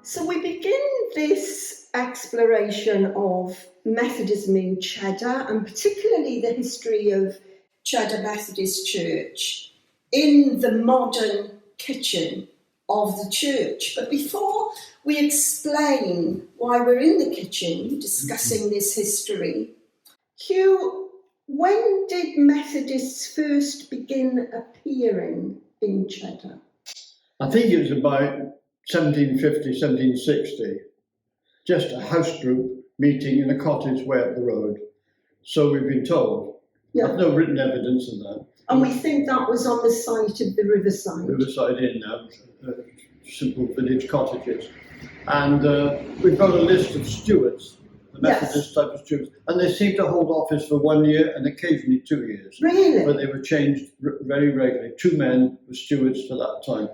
So we begin this exploration of Methodism in Cheddar, and particularly the history of Cheddar Methodist Church in the modern kitchen of the church. But before we explain why we're in the kitchen discussing this history, Hugh, when did Methodists first begin appearing in Cheddar? I think it was about 1750, 1760, just a house group meeting in a cottage way up the road. So we've been told. Yeah. I've no written evidence of that. And we think that was on the site of the riverside. Riverside Inn now, simple village cottages. And we've got a list of stewards, the Methodist type of stewards, and they seem to hold office for 1 year and occasionally 2 years. Really? But they were changed very regularly. 2 men were stewards for that time.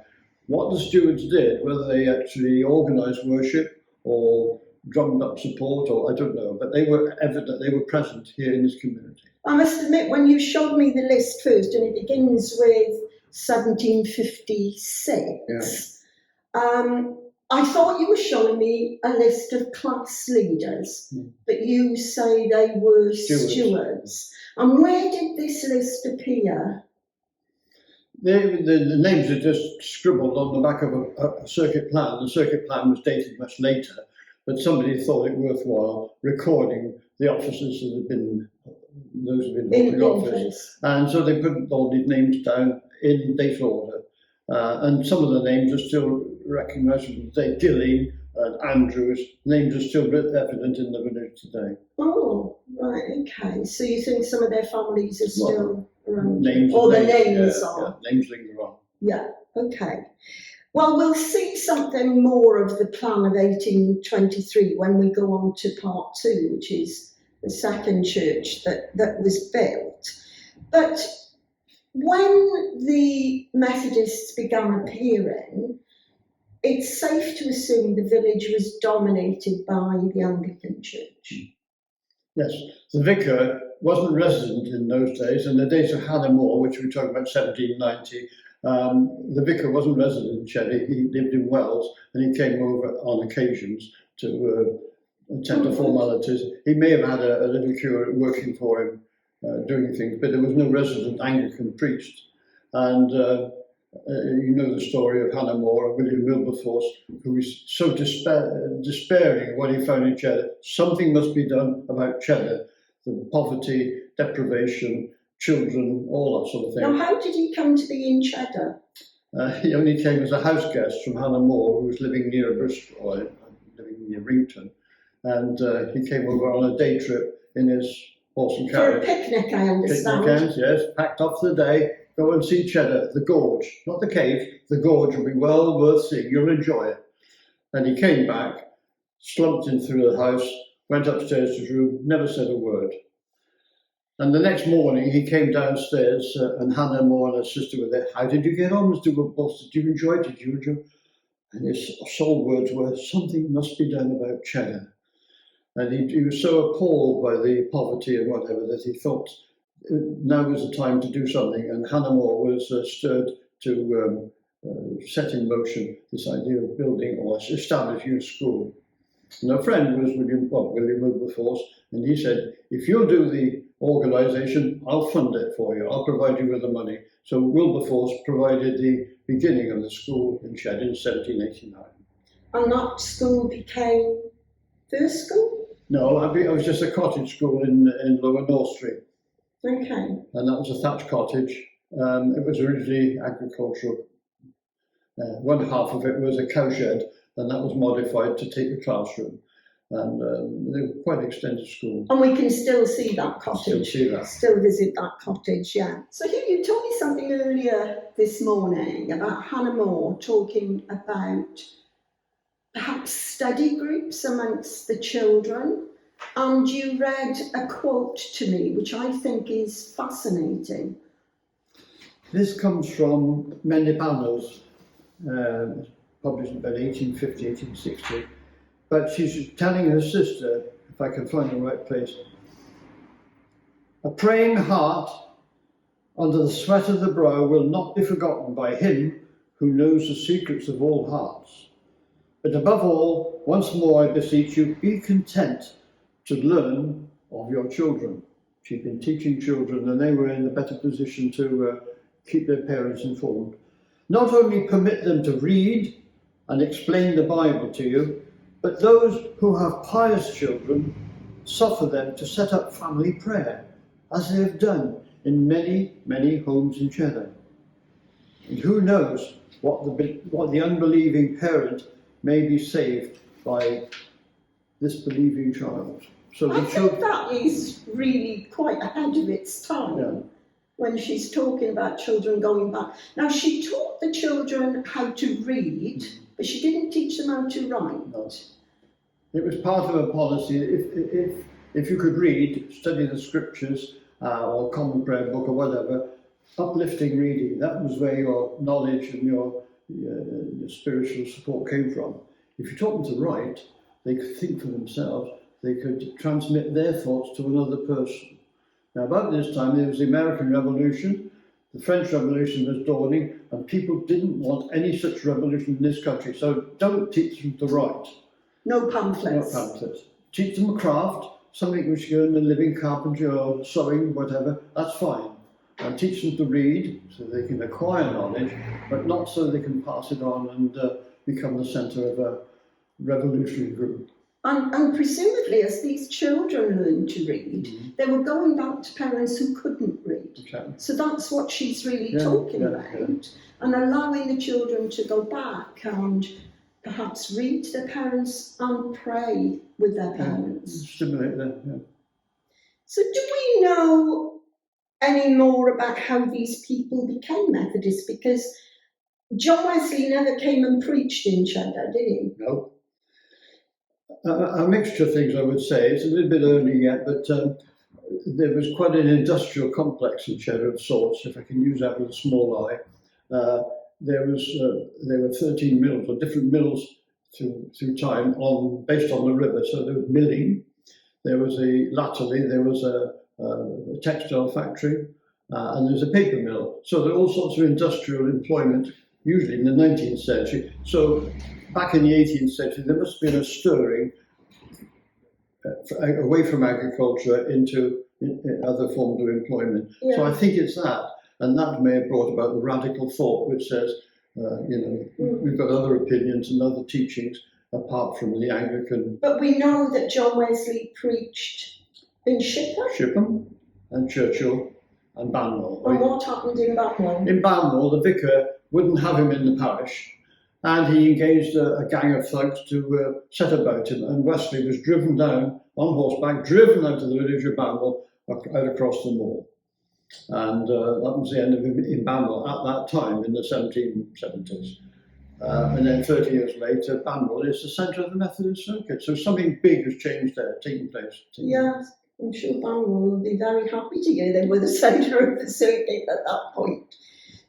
What the stewards did, whether they actually organised worship or drummed up support, or I don't know, but they were evident, they were present here in this community. I must admit, when you showed me the list first, and it begins with 1756, I thought you were showing me a list of class leaders, but you say they were stewards. And where did this list appear? The names are just scribbled on the back of a circuit plan. The circuit plan was dated much later, but somebody thought it worthwhile recording the officers that had been, those who had been in office. And so they put all these names down in date order. And some of the names are still recognisable today. Gilling and Andrews, names are still evident in the village today. Oh, right, okay. So you think some of their families are still around? Names or the names, names are? Yeah, names linger on. Yeah, okay. Well, we'll see something more of the plan of 1823 when we go on to part 2, which is the second church that was built. But when the Methodists began appearing, it's safe to assume the village was dominated by the Anglican Church. Yes, the vicar wasn't resident in those days. In the days of Hannah More, which we talk about 1790, the vicar wasn't resident in Cheddar. He lived in Wells, and he came over on occasions to attend to formalities. He may have had a little curate working for him, doing things, but there was no resident Anglican priest. And you know the story of Hannah More, William Wilberforce, who was so despairing of what he found in Cheddar. Something must be done about Cheddar, the poverty, deprivation, children, all that sort of thing. Now, how did he come to be in Cheddar? He only came as a house guest from Hannah More, who was living near Bristol, living near Rington, and he came over on a day trip in his horse and carriage. For a picnic, I understand. Picnic, yes, packed off for the day. Go and see Cheddar, the gorge, not the cave. The gorge will be well worth seeing. You'll enjoy it. And he came back, slumped in through the house, went upstairs to his room, never said a word. And the next morning he came downstairs, and Hannah More and her sister were there. How did you get on, Mr. Wilberforce? Did you enjoy it? Did you enjoy it? And his sole words were, something must be done about Cheddar. And he was so appalled by the poverty and whatever that he thought now was the time to do something. And Hannah More was stirred to set in motion this idea of building or establishing a school. And her friend was William Wilberforce, and he said, if you'll do the organisation, I'll fund it for you. I'll provide you with the money. So Wilberforce provided the beginning of the school in Cheddar in 1789. And that school became first school? No, I was just a cottage school in Lower North Street. Okay. And that was a thatched cottage. It was originally agricultural. One half of it was a cowshed, and that was modified to take the classroom. And they were quite extensive school. And we can still see that cottage. Still see that. Still visit that cottage, yeah. So Hugh, you told me something earlier this morning about Hannah More talking about perhaps study groups amongst the children. And you read a quote to me, which I think is fascinating. This comes from Mendipanos, published in about 1850, 1860. But she's telling her sister, if I can find the right place, a praying heart under the sweat of the brow will not be forgotten by him who knows the secrets of all hearts. But above all, once more I beseech you, be content to learn of your children. She'd been teaching children, and they were in a better position to keep their parents informed. Not only permit them to read and explain the Bible to you, but those who have pious children, suffer them to set up family prayer, as they have done in many, many homes in Cheddar. And who knows what the unbelieving parent may be saved by this believing child. So I think that is really quite ahead of its time, when she's talking about children going back. Now, she taught the children how to read, but she didn't teach them how to write. No. It was part of her policy. If you could read, study the scriptures, or common prayer book or whatever, uplifting reading, that was where your knowledge and your spiritual support came from. If you taught them to write, they could think for themselves, they could transmit their thoughts to another person. Now, about this time, there was the American Revolution, the French Revolution was dawning, and people didn't want any such revolution in this country, so don't teach them to write. No pamphlets. No pamphlets. Teach them a craft, something which you earn a living, carpentry or sewing, whatever, that's fine. And teach them to read so they can acquire knowledge, but not so they can pass it on and become the centre of a revolutionary group. And presumably, as these children learned to read, they were going back to parents who couldn't read. Exactly. So that's what she's really talking about, and allowing the children to go back and perhaps read to their parents and pray with their parents. Stimulate them, So do we know any more about how these people became Methodists? Because John Wesley never came and preached in Cheddar, did he? No. A mixture of things, I would say. It's a little bit early yet, but there was quite an industrial complex in Cheddar of sorts, if I can use that with a small eye. There were 13 mills, or different mills through time, based on the river. So there was milling, there was latterly there was a textile factory, and there was a paper mill. So there were all sorts of industrial employment, usually in the 19th century. So back in the 18th century, there must have been a stirring away from agriculture into other forms of employment. Yeah. So I think it's that. And that may have brought about the radical thought, which says, we've got other opinions and other teachings apart from the Anglican. But we know that John Wesley preached in Shipham And Churchill and Banwell. And what happened in Banwell? In Banwell, the vicar wouldn't have him in the parish, and he engaged a gang of thugs to set about him. And Wesley was driven down on horseback, driven out of the village of Banwell, out across the moor. And that was the end of him in Banwell at that time in the 1770s. And then 30 years later, Banwell is the centre of the Methodist circuit. So something big has changed there, taken place. Yes, I'm sure Banwell will be very happy to hear they were the centre of the circuit at that point.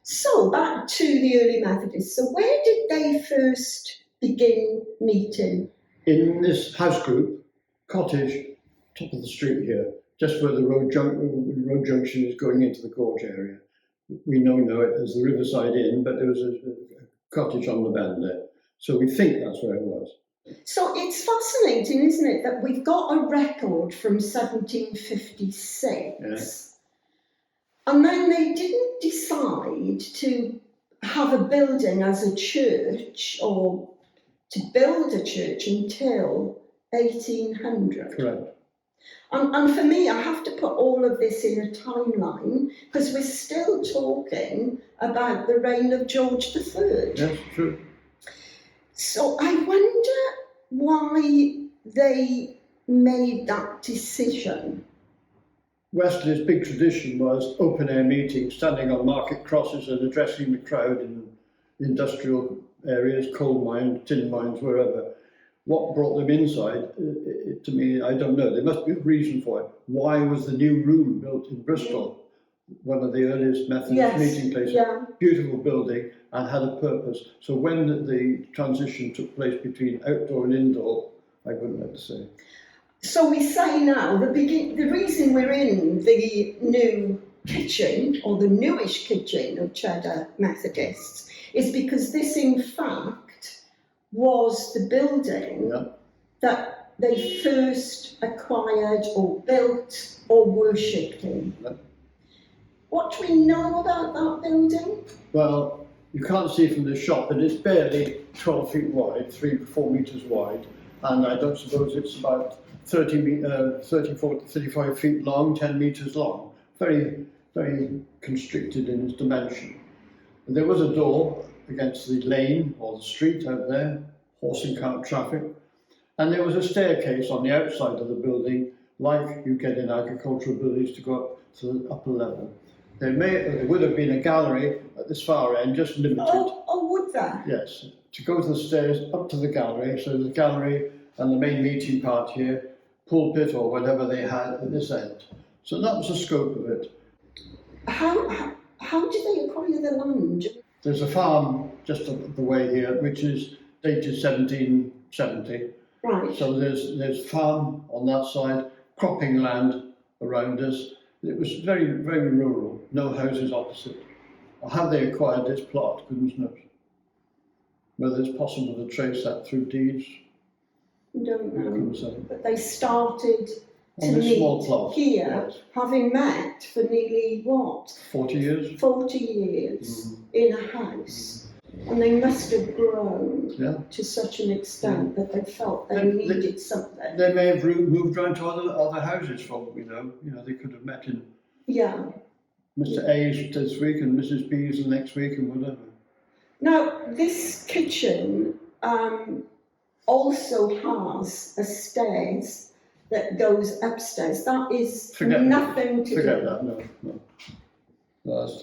So back to the early Methodists. So where did they first begin meeting? In this house group, cottage, top of the street here, just where the road junction is going into the gorge area. We know it as the Riverside Inn, but there was a cottage on the bend there. So we think that's where it was. So it's fascinating, isn't it, that we've got a record from 1756, and then they didn't decide to have a building as a church or to build a church until 1800. Correct. And for me, I have to put all of this in a timeline because we're still talking about the reign of George III. Yes, true. So I wonder why they made that decision. Wesley's big tradition was open-air meetings, standing on market crosses and addressing the crowd in industrial areas, coal mines, tin mines, wherever. What brought them inside, to me, I don't know. There must be a reason for it. Why was the new room built in Bristol, one of the earliest Methodist meeting places? Yeah. Beautiful building and had a purpose. So when the transition took place between outdoor and indoor, I wouldn't like to say. So we say now, the reason we're in the new kitchen, or the newish kitchen of Cheddar Methodists, is because this, in fact, was the building that they first acquired or built or worshipped in. What do we know about that building? Well, you can't see from the shot, but it's barely 12 feet wide, 4 metres wide, and I don't suppose it's about 35 feet long, 10 metres long. Very, very constricted in its dimension. And there was a door against the lane or the street out there, horse and cart traffic, and there was a staircase on the outside of the building, like you get in agricultural buildings, to go up to the upper level. There would have been a gallery at this far end, just limited. Oh, would there? Yes, to go to the stairs up to the gallery. So the gallery and the main meeting part here, pulpit or whatever they had at this end. So that was the scope of it. How did they acquire the land? There's a farm just up the way here, which is dated 1770. Right. So there's farm on that side, cropping land around us. It was very, very rural, no houses opposite. How they acquired this plot, goodness knows. Whether it's possible to trace that through deeds, I don't know. couldn't say. But they started to On this meet small plot, here, yes. having met for nearly, 40 years? 40 years in a house. And they must have grown to such an extent that they felt they needed something. They may have moved round to other houses for all we know. You know, they could have met in Mr. A's this week and Mrs. B's the next week and whatever. Now, this kitchen also has a stairs that goes upstairs. That is nothing to do. Forget that, no. That's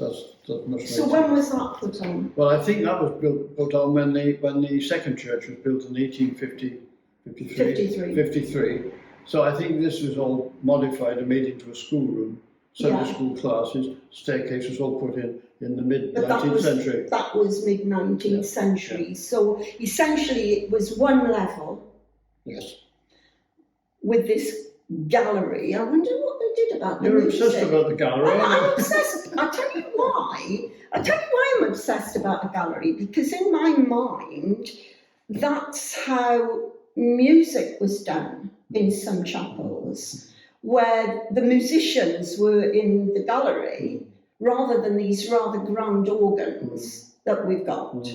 much So later. when was that put on? Well, I think that was built on when the second church was built in 1853. So I think this was all modified and made into a schoolroom. Sunday school classes, staircase was all put in the mid-19th century. That was mid-19th century. So essentially it was one level. Yes. With this gallery. I wonder what they did about the You're music. obsessed about the gallery. I'm obsessed. I'll tell you why. I'm obsessed about a gallery, because in my mind, that's how music was done in some chapels, where the musicians were in the gallery rather than these rather grand organs that we've got.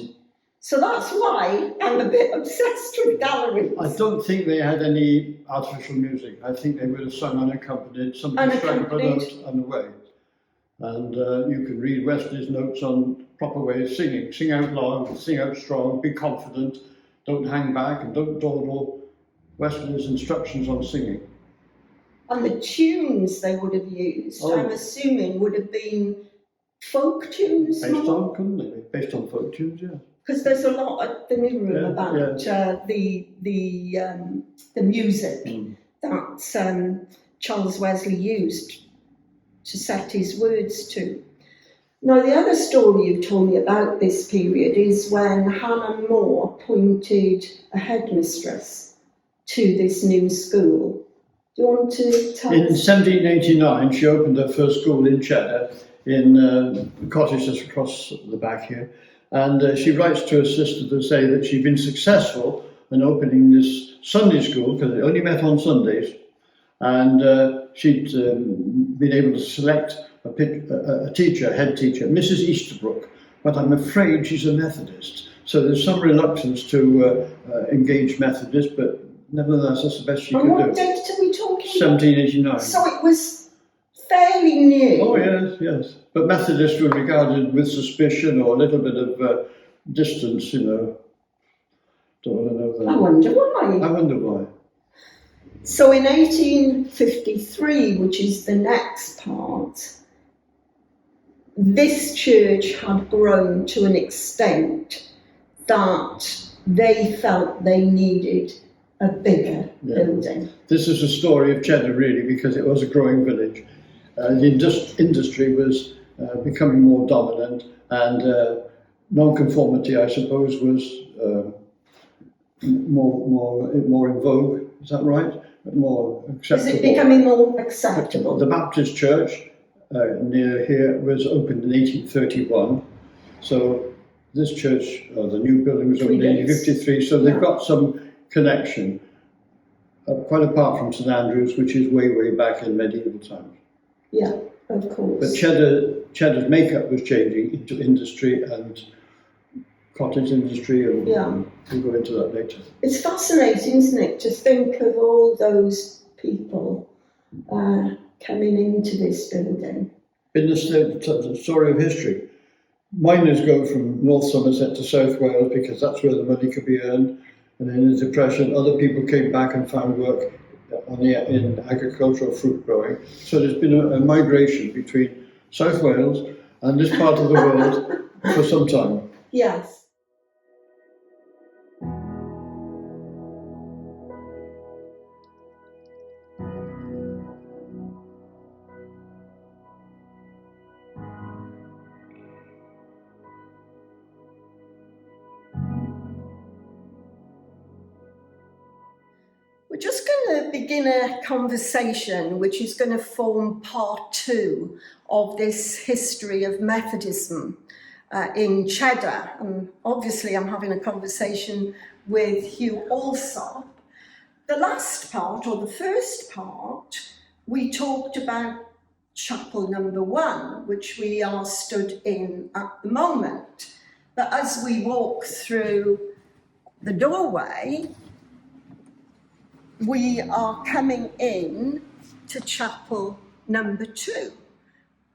So that's why I'm a bit obsessed with galleries. I don't think they had any artificial music. I think they would have sung unaccompanied, somebody struck up a note and away. And you can read Wesley's notes on proper way of singing. Sing out loud, sing out strong, be confident, don't hang back and don't dawdle. Wesley's instructions on singing. And the tunes they would have used, I'm assuming, would have been folk tunes. Based on, couldn't they? Based on folk tunes, yeah. Because there's a lot at the new room about the music that Charles Wesley used to set his words to. Now, the other story you've told me about this period is when Hannah More appointed a headmistress to this new school. Do you want to tell In us? 1789, she opened her first school in Cheddar, in the cottage just across the back here. And she writes to her sister to say that she'd been successful in opening this Sunday school, because it only met on Sundays. And she'd been able to select a teacher, head teacher, Mrs. Easterbrook. But I'm afraid she's a Methodist. So there's some reluctance to engage Methodists, but nevertheless, that's the best she could do. And what date are we talking 1789. about? So it was fairly new. Oh, yes. But Methodists were regarded with suspicion or a little bit of distance, you know. Don't want to know that. I wonder why. So in 1853, which is the next part, this church had grown to an extent that they felt they needed a bigger building. This is a story of Cheddar, really, because it was a growing village. The industry was becoming more dominant, and non-conformity, I suppose, was more in vogue. Is that right? More acceptable. Is it becoming more acceptable? The Baptist church near here was opened in 1831, so this church, the new building was opened in 1853, so they've got some connection, quite apart from St Andrews, which is way, way back in medieval times. Yeah, of course. But Cheddar's makeup was changing into industry and cottage industry, and we'll go into that later. It's fascinating, isn't it, to think of all those people coming into this building. In the story of history, miners go from North Somerset to South Wales because that's where the money could be earned. And in the Depression, other people came back and found work in agricultural fruit growing. So there's been a migration between South Wales and this part of the world for some time. Yes. We're just going to begin a conversation which is going to form part 2 of this history of Methodism in Cheddar. And obviously I'm having a conversation with Hugh Alsop. The last part, or the first part, we talked about chapel number 1, which we are stood in at the moment. But as we walk through the doorway, we are coming in to chapel number 2.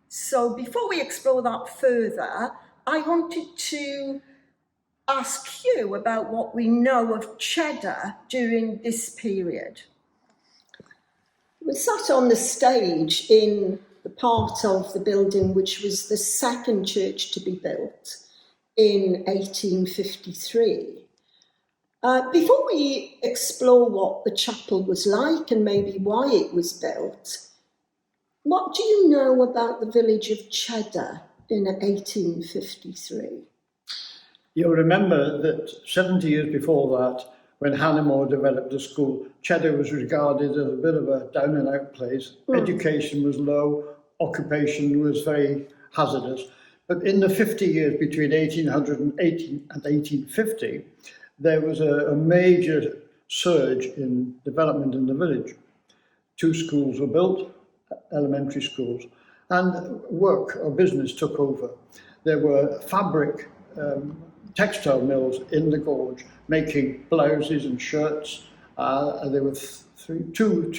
So before we explore that further, I wanted to ask you about what we know of Cheddar during this period. We sat on the stage in the part of the building which was the second church to be built in 1853. Before we explore what the chapel was like and maybe why it was built, what do you know about the village of Cheddar in 1853? You'll remember that 70 years before that, when Hannamore developed the school, Cheddar was regarded as a bit of a down and out place. Education was low, occupation was very hazardous. But in the 50 years between 1880 and 1850, there was a major surge in development in the village. 2 schools were built, elementary schools, and work or business took over. There were fabric, textile mills in the gorge making blouses and shirts. And there were two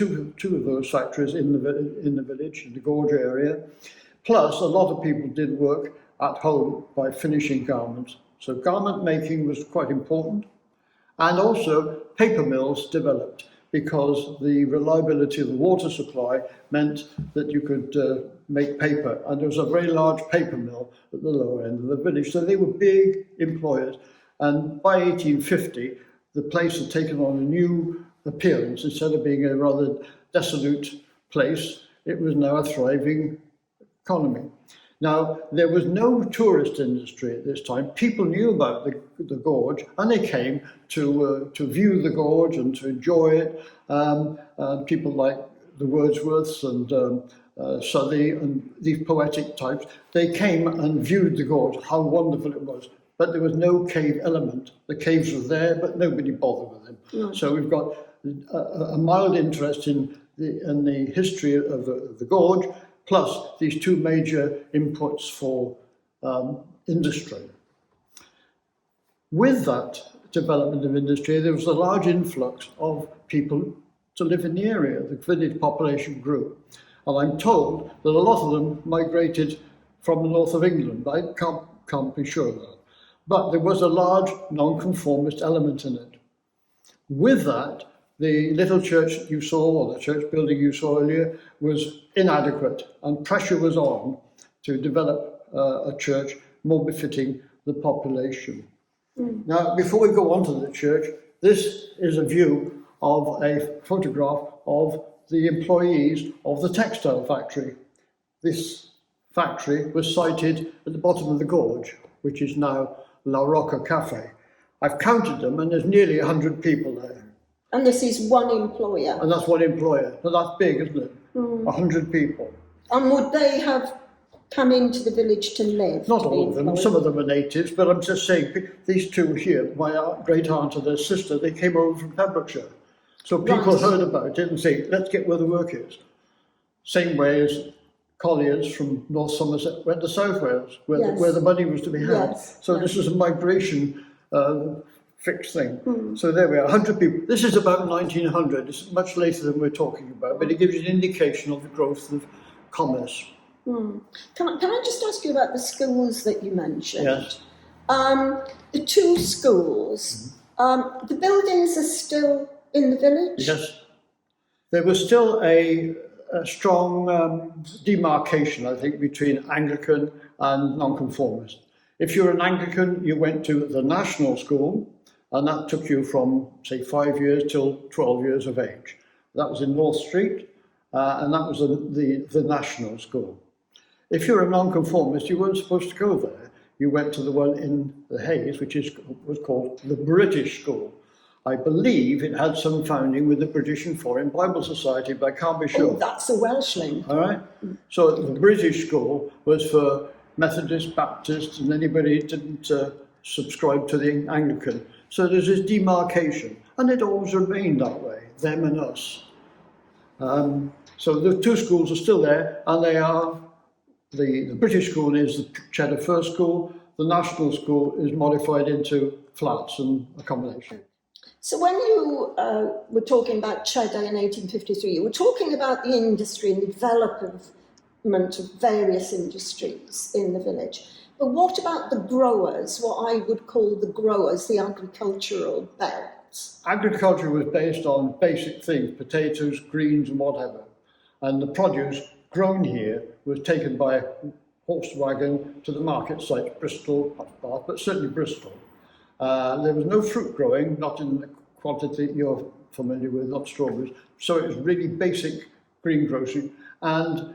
of those factories in the village, in the gorge area. Plus, a lot of people did work at home by finishing garments. So garment making was quite important. And also paper mills developed because the reliability of the water supply meant that you could make paper. And there was a very large paper mill at the lower end of the village. So they were big employers. And by 1850, the place had taken on a new appearance. Instead of being a rather desolate place, it was now a thriving economy. Now, there was no tourist industry at this time. People knew about the gorge, and they came to view the gorge and to enjoy it. People like the Wordsworths and Southey and these poetic types, they came and viewed the gorge, how wonderful it was. But there was no cave element. The caves were there, but nobody bothered with them. No. So we've got a mild interest in the history of the gorge, plus these 2 major inputs for industry. With that development of industry, there was a large influx of people to live in the area. The village population grew. And I'm told that a lot of them migrated from the north of England. I can't be sure of that. But there was a large nonconformist element in it. With that, the little church you saw, or the church building you saw earlier, was inadequate, and pressure was on to develop a church more befitting the population. Now, before we go on to the church, this is a view of a photograph of the employees of the textile factory. This factory was sited at the bottom of the gorge, which is now La Rocca Cafe. I've counted them, and there's nearly 100 people there. And this is one employer? And that's one employer. Now that's big, isn't it? 100 people. And would they have come into the village to live? Not all of them, some of them are natives, but I'm just saying, these two here, my great aunt and their sister, they came over from Pembrokeshire. So people Right. heard about it and say, let's get where the work is. Same way as colliers from North Somerset went to South Wales, where the money was to be had. Yes. So this was a migration fixed thing. So there we are, 100 people. This is about 1900, it's much later than we're talking about, but it gives you an indication of the growth of commerce. Can I just ask you about the schools that you mentioned? Yes. The two schools, the buildings are still in the village? Yes. There was still a strong demarcation, I think, between Anglican and Nonconformist. If you were an Anglican, you went to the national school, and that took you from, say, 5 years till 12 years of age. That was in North Street, and that was the national school. If you're a nonconformist, you weren't supposed to go there. You went to the one in the Hayes, which was called the British School. I believe it had some founding with the British and Foreign Bible Society, but I can't be sure. Oh, that's a Welsh link. All right. So the British School was for Methodists, Baptists, and anybody who didn't subscribe to the Anglican. So there's this demarcation, and it always remained that way, them and us. So the two schools are still there, and they are, the British school is the Cheddar First School, the national school is modified into flats and accommodation. So when you were talking about Cheddar in 1853, you were talking about the industry and the development of various industries in the village. But what about the growers, what I would call the growers, the agricultural belt? Agriculture was based on basic things, potatoes, greens and whatever. And the produce grown here was taken by horse wagon to the market sites, Bristol, not Bath, but certainly Bristol. There was no fruit growing, not in the quantity you're familiar with, not strawberries. So it was really basic greengrocery, and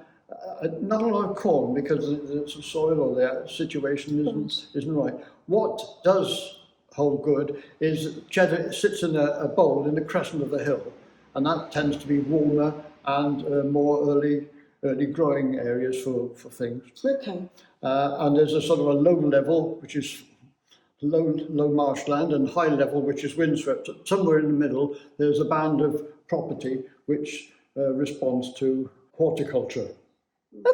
not a lot of corn because the soil or the situation isn't right. What does hold good is cheddar sits in a bowl in the crescent of the hill, and that tends to be warmer and more early growing areas for things. Okay. And there's a sort of a low level, which is low marshland, and high level, which is windswept. Somewhere in the middle, there's a band of property which responds to horticulture.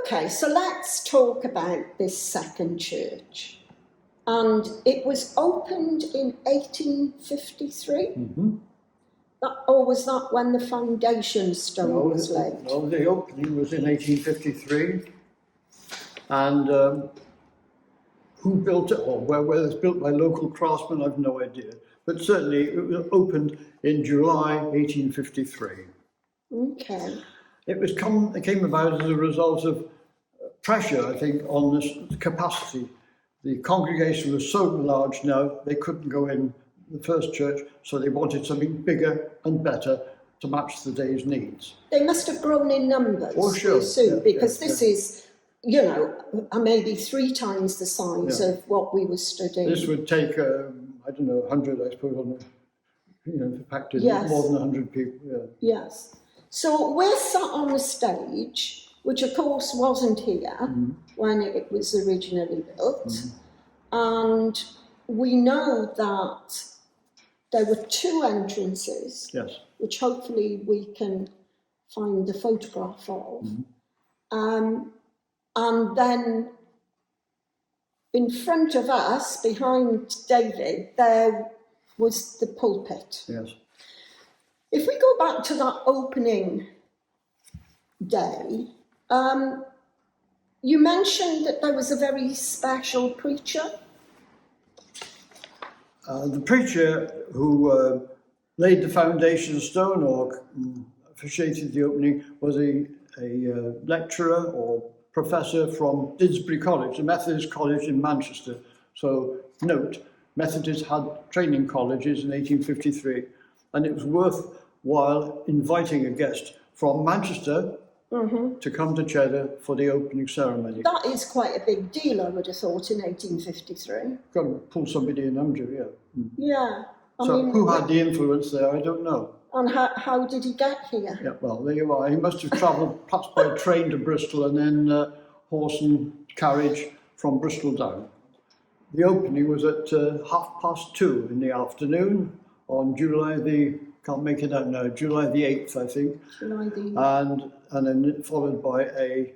Okay, so let's talk about this second church. And it was opened in 1853? Mm-hmm. Or was that when the foundation stone was laid? No, the opening was in 1853. And who built it, or whether it's built by local craftsmen, I've no idea. But certainly it was opened in July 1853. Okay. It came about as a result of pressure, I think, on this capacity. The congregation was so large now, they couldn't go in the first church, so they wanted something bigger and better to match the day's needs. They must have grown in numbers, Oh, sure. soon, Yeah, because this is, you know, maybe 3 times the size of what we were studying. This would take, I don't know, 100, I suppose, on packed in more than 100 people. Yeah. Yes. So we're sat on the stage, which of course wasn't here when it was originally built, and we know that there were 2 entrances, which hopefully we can find the photograph of, and then in front of us, behind David, there was the pulpit. Yes. If we go back to that opening day, you mentioned that there was a very special preacher. The preacher who laid the foundation stone or officiated the opening was a lecturer or professor from Didsbury College, a Methodist college in Manchester. So note, Methodists had training colleges in 1853, and it was worthwhile inviting a guest from Manchester to come to Cheddar for the opening ceremony. That is quite a big deal, I would have thought, in 1853. Got to pull somebody in, haven't you? Yeah. Yeah. So who had the influence there, I don't know. And how did he get here? Yeah, well, there you are. He must have travelled perhaps by train to Bristol and then horse and carriage from Bristol down. The opening was at 2:30 in the afternoon on July the, can't make it out now, July the 8th, I think. July the... And then followed by a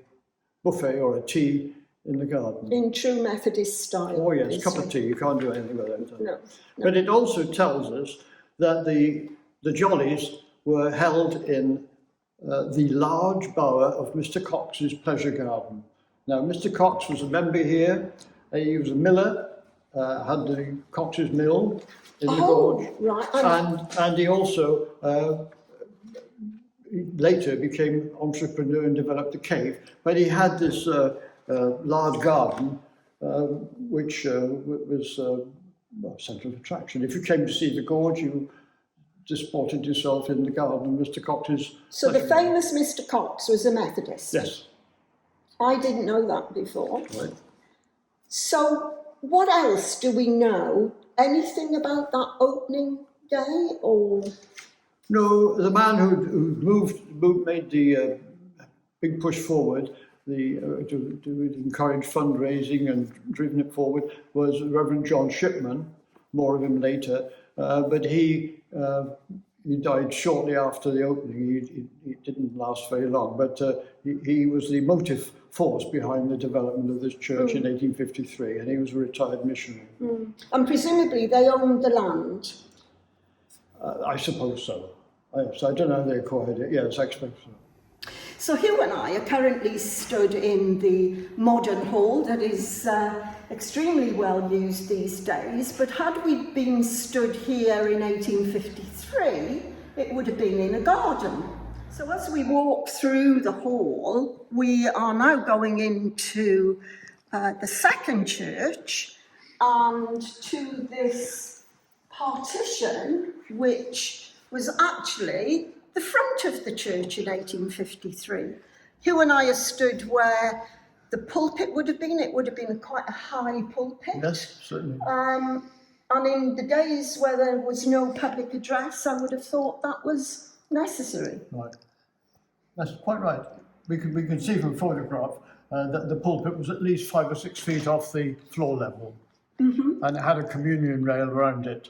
buffet or a tea in the garden. In true Methodist style. Oh yes, cup of tea, you can't do anything without it. No. But it also tells us that the jollies were held in the large bower of Mr. Cox's pleasure garden. Now, Mr. Cox was a member here. He was a miller, had the Cox's mill in the gorge. Right. And he also later became entrepreneur and developed the cave. But he had this large garden, which was a centre of attraction. If you came to see the gorge, you disported yourself in the garden of Mr. Cox's. So the famous Mr. Cox was a Methodist? Yes. I didn't know that before. Right. So what else do we know? Anything about that opening day, or? No, the man who made the big push forward, to encourage fundraising and driven it forward, was Reverend John Shipman. More of him later, but he died shortly after the opening. He didn't last very long, but he was the motive force behind the development of this church in 1853, and he was a retired missionary. And presumably they owned the land? I suppose so. Yes, I don't know how they acquired it. Yes, I expect so. So Hugh and I are currently stood in the modern hall that is extremely well used these days, but had we been stood here in 1853, it would have been in a garden. So as we walk through the hall, we are now going into the second church and to this partition, which was actually the front of the church in 1853. Hugh and I are stood where the pulpit would have been. It would have been quite a high pulpit. Yes, certainly. And in the days where there was no public address, I would have thought that was necessary. Right. That's quite right. We can see from a photograph that the pulpit was at least 5 or 6 feet off the floor level. And it had a communion rail around it.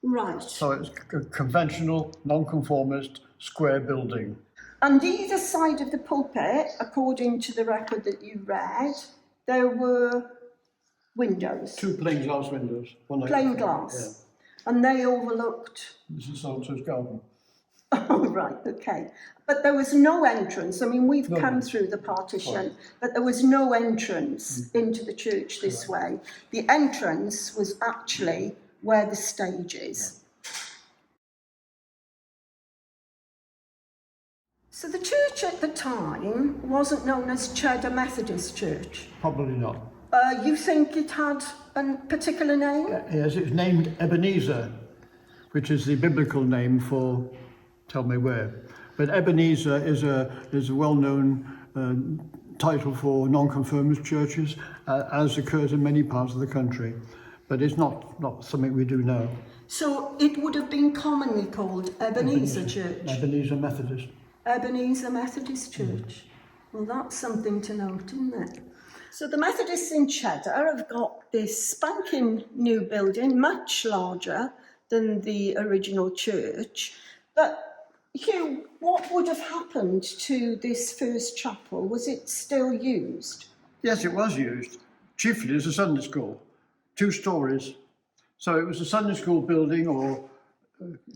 Right. So it's a conventional, non-conformist, square building. And either side of the pulpit, according to the record that you read, there were windows. 2 plain glass windows. Plain glass. Yeah. And they overlooked... Mrs. Salter's garden. Oh, right, okay. But there was no entrance. I mean, we've come through the partition, but there was no entrance into the church this way. The entrance was actually where the stage is. So the church at the time wasn't known as Cheddar Methodist Church? Probably not. You think it had a particular name? Yes, it was named Ebenezer, which is the biblical name for tell me where. But Ebenezer is a well-known title for non-conformist churches, as occurs in many parts of the country. But it's not something we do now. So it would have been commonly called Ebenezer Church? Ebenezer Methodist. Ebenezer Methodist Church. Well, that's something to note, isn't it? So the Methodists in Cheddar have got this spanking new building, much larger than the original church. But Hugh, what would have happened to this first chapel? Was it still used? Yes, it was used, chiefly as a Sunday school, 2 stories. So it was a Sunday school building, or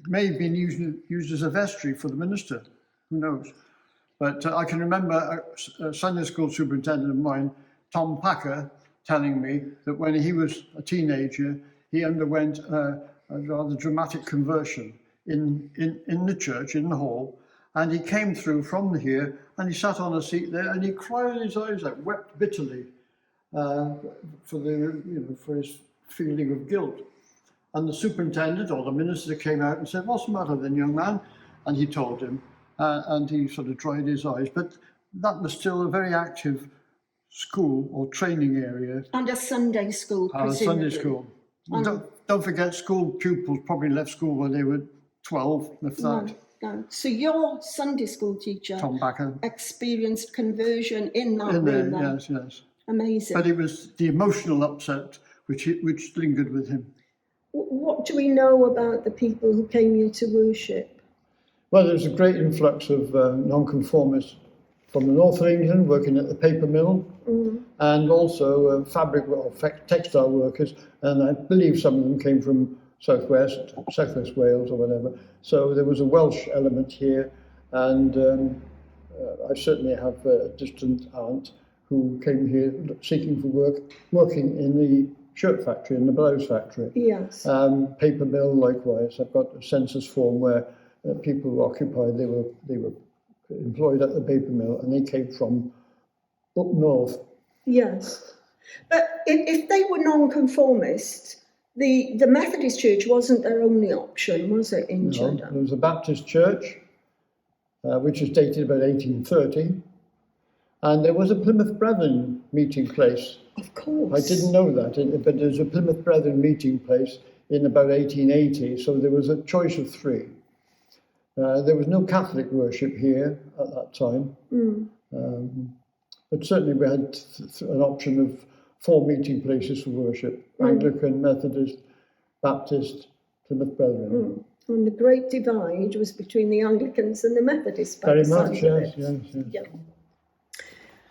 may have been used as a vestry for the minister, who knows. But I can remember a Sunday school superintendent of mine, Tom Packer, telling me that when he was a teenager, he underwent a rather dramatic conversion in the church, in the hall, and he came through from here and he sat on a seat there and he cried his eyes out, wept bitterly for his feeling of guilt. And the superintendent or the minister came out and said, "What's the matter then, young man?" And he told him, and he sort of dried his eyes. But that was still a very active school or training area. And a Sunday school, presumably. A Sunday school. Don't forget, school pupils probably left school when they were 12, if that. No. So your Sunday school teacher, Tom Backer, experienced conversion in that room then? Yes. Amazing. But it was the emotional upset which lingered with him. What do we know about the people who came here to worship? Well, there was a great influx of nonconformists from the north of England working at the paper mill, and also textile workers, and I believe some of them came from southwest Wales or whatever. So there was a Welsh element here, and I certainly have a distant aunt who came here seeking for work, working in the shirt factory, in the blouse factory. Yes. Paper mill, likewise. I've got a census form where people were occupied. They were employed at the paper mill, and they came from up north. Yes, but if they were non-conformist, the Methodist Church wasn't their only option, was it, in Cheddar? There was a Baptist church, which was dated about 1830, and there was a Plymouth Brethren meeting place. Of course. I didn't know that, but there's a Plymouth Brethren meeting place in about 1880, so there was a choice of three. There was no Catholic worship here at that time, but certainly we had an option of 4 meeting places for worship: Anglican, Methodist, Baptist, Plymouth Brethren. And the great divide was between the Anglicans and the Methodists. Very much, yes. Yeah.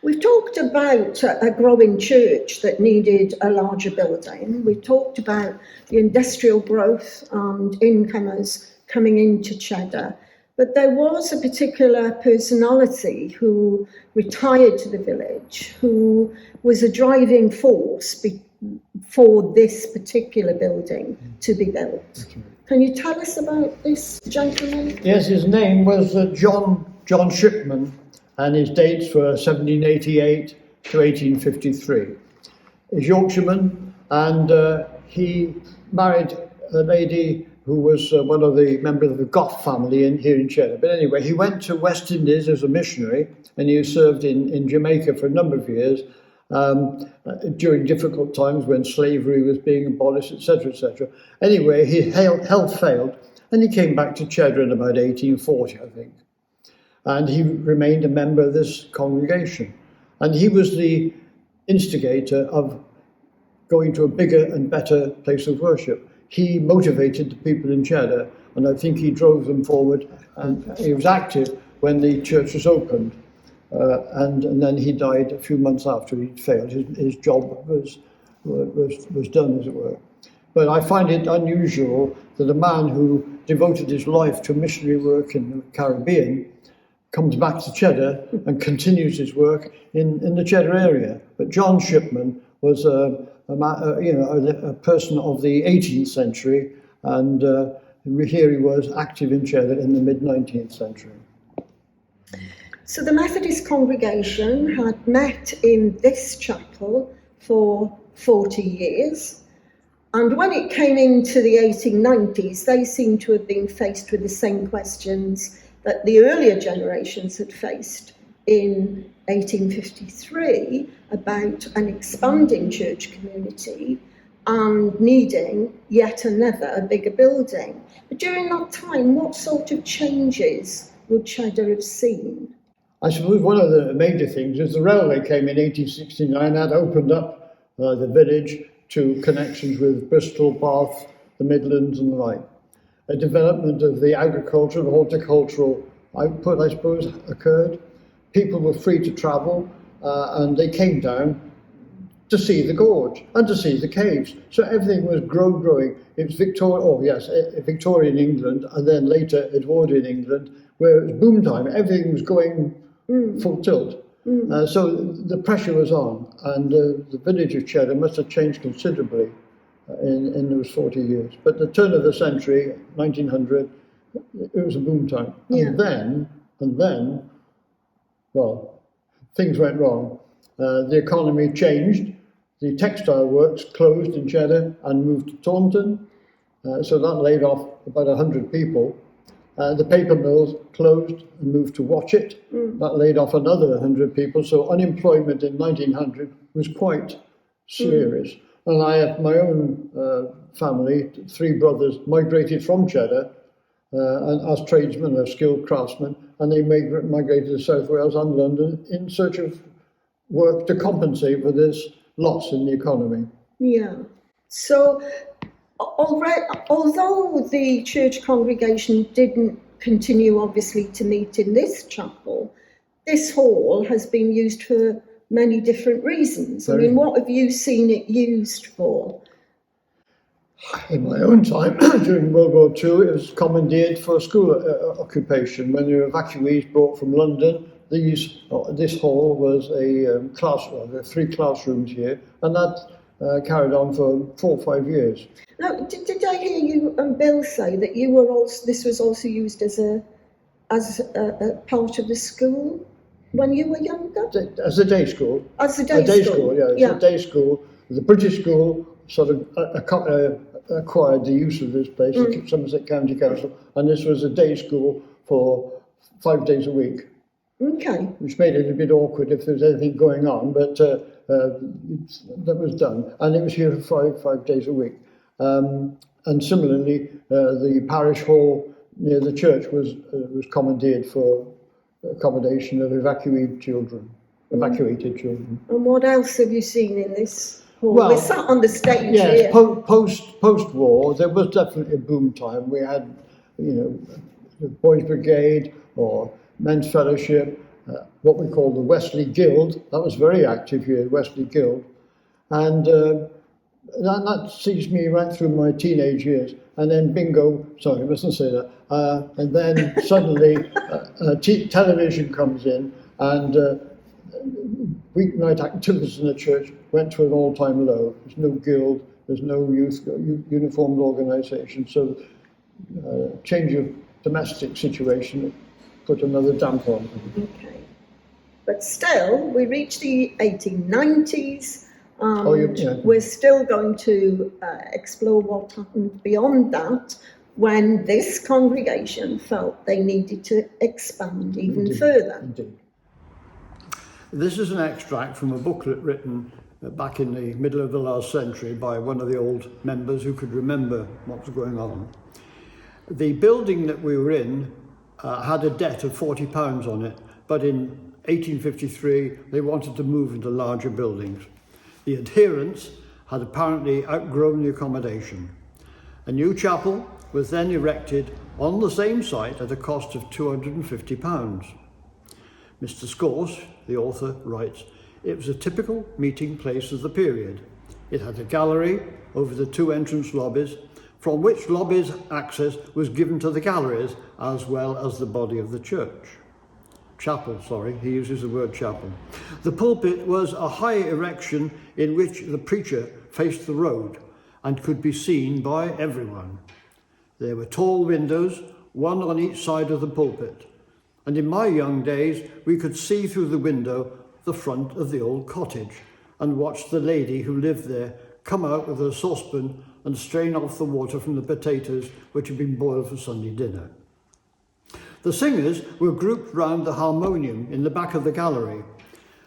We've talked about a growing church that needed a larger building. We've talked about the industrial growth and incomers coming into Cheddar. But there was a particular personality who retired to the village, who was a driving force for this particular building to be built. Can you tell us about this gentleman? Yes, his name was John Shipman, and his dates were 1788 to 1853. He's Yorkshireman, and he married a lady who was one of the members of the Goth family here in Cheddar. But anyway, he went to West Indies as a missionary, and he served in Jamaica for a number of years during difficult times when slavery was being abolished, etc., etc. Anyway, his health failed, and he came back to Cheddar in about 1840, I think. And he remained a member of this congregation. And he was the instigator of going to a bigger and better place of worship. He motivated the people in Cheddar, and I think he drove them forward, and he was active when the church was opened. And then he died a few months after he'd failed. His job was done, as it were. But I find it unusual that a man who devoted his life to missionary work in the Caribbean comes back to Cheddar and continues his work in the Cheddar area. But John Shipman was a person of the 18th century, and here he was active in Cheddar in the mid-19th century. So the Methodist congregation had met in this chapel for 40 years, and when it came into the 1890s, they seem to have been faced with the same questions that the earlier generations had faced in 1853 about an expanding church community and needing yet another bigger building. But during that time, what sort of changes would Cheddar have seen? I suppose one of the major things is the railway came in 1869. That opened up the village to connections with Bristol, Bath, the Midlands and the like. A development of the agricultural, horticultural output, I suppose, occurred. People were free to travel, and they came down to see the gorge and to see the caves. So everything was growing. It was Victorian England, and then later Edwardian England, where it was boom time. Everything was going full tilt. So the pressure was on, and the village of Cheddar must have changed considerably in those 40 years. But the turn of the century, 1900, it was a boom time. Yeah. And then, well, things went wrong. The economy changed. The textile works closed in Cheddar and moved to Taunton. So that laid off about 100 people. The paper mills closed and moved to Watchet. That laid off another 100 people. So unemployment in 1900 was quite serious. And I have my own family, 3 brothers, migrated from Cheddar and as tradesmen or skilled craftsmen, and they migrated to South Wales and London in search of work to compensate for this loss in the economy. Yeah. So, although the church congregation didn't continue, obviously, to meet in this chapel, this hall has been used for many different reasons. I mean, what have you seen it used for? In my own time, during World War II, it was commandeered for school occupation. When the evacuees brought from London, this hall was a classroom. There were 3 classrooms here, and that carried on for 4 or 5 years. Now, did I hear you and Bill say that you were also, this was also used as a part of the school when you were younger? As a day school. As a day school, yeah. It's a day school. The British school sort of acquired the use of this place, the Somerset County Council, and this was a day school for 5 days a week. Okay. Which made it a bit awkward if there was anything going on, but that was done. And it was here for five days a week. And similarly, the parish hall near the church was commandeered for accommodation of evacuated children. And what else have you seen in this hall? Well, we're sat on the stage yes, here. Post-war, there was definitely a boom time. We had, the Boys Brigade or Men's Fellowship, what we call the Wesley Guild. That was very active here, Wesley Guild. And that sees me right through my teenage years. And then bingo, sorry, I mustn't say that. And then suddenly television comes in, and weeknight activities in the church went to an all-time low. There's no guild, there's no youth uniformed organisation. So change of domestic situation put another damp on. Okay. But still, we reach the 1890s. We're still going to explore what happened beyond that when this congregation felt they needed to expand even further. Indeed. This is an extract from a booklet written back in the middle of the last century by one of the old members who could remember what was going on. The building that we were in had a debt of £40 on it, but in 1853 they wanted to move into larger buildings. The adherents had apparently outgrown the accommodation. A new chapel was then erected on the same site at a cost of £250. Mr. Scorse, the author, writes, "It was a typical meeting place of the period. It had a gallery over the 2 entrance lobbies, from which lobbies access was given to the galleries as well as the body of the church." Chapel, sorry, he uses the word chapel. The pulpit was a high erection in which the preacher faced the road and could be seen by everyone. There were tall windows, one on each side of the pulpit, and in my young days we could see through the window the front of the old cottage and watch the lady who lived there come out with a saucepan and strain off the water from the potatoes which had been boiled for Sunday dinner. The singers were grouped round the harmonium in the back of the gallery,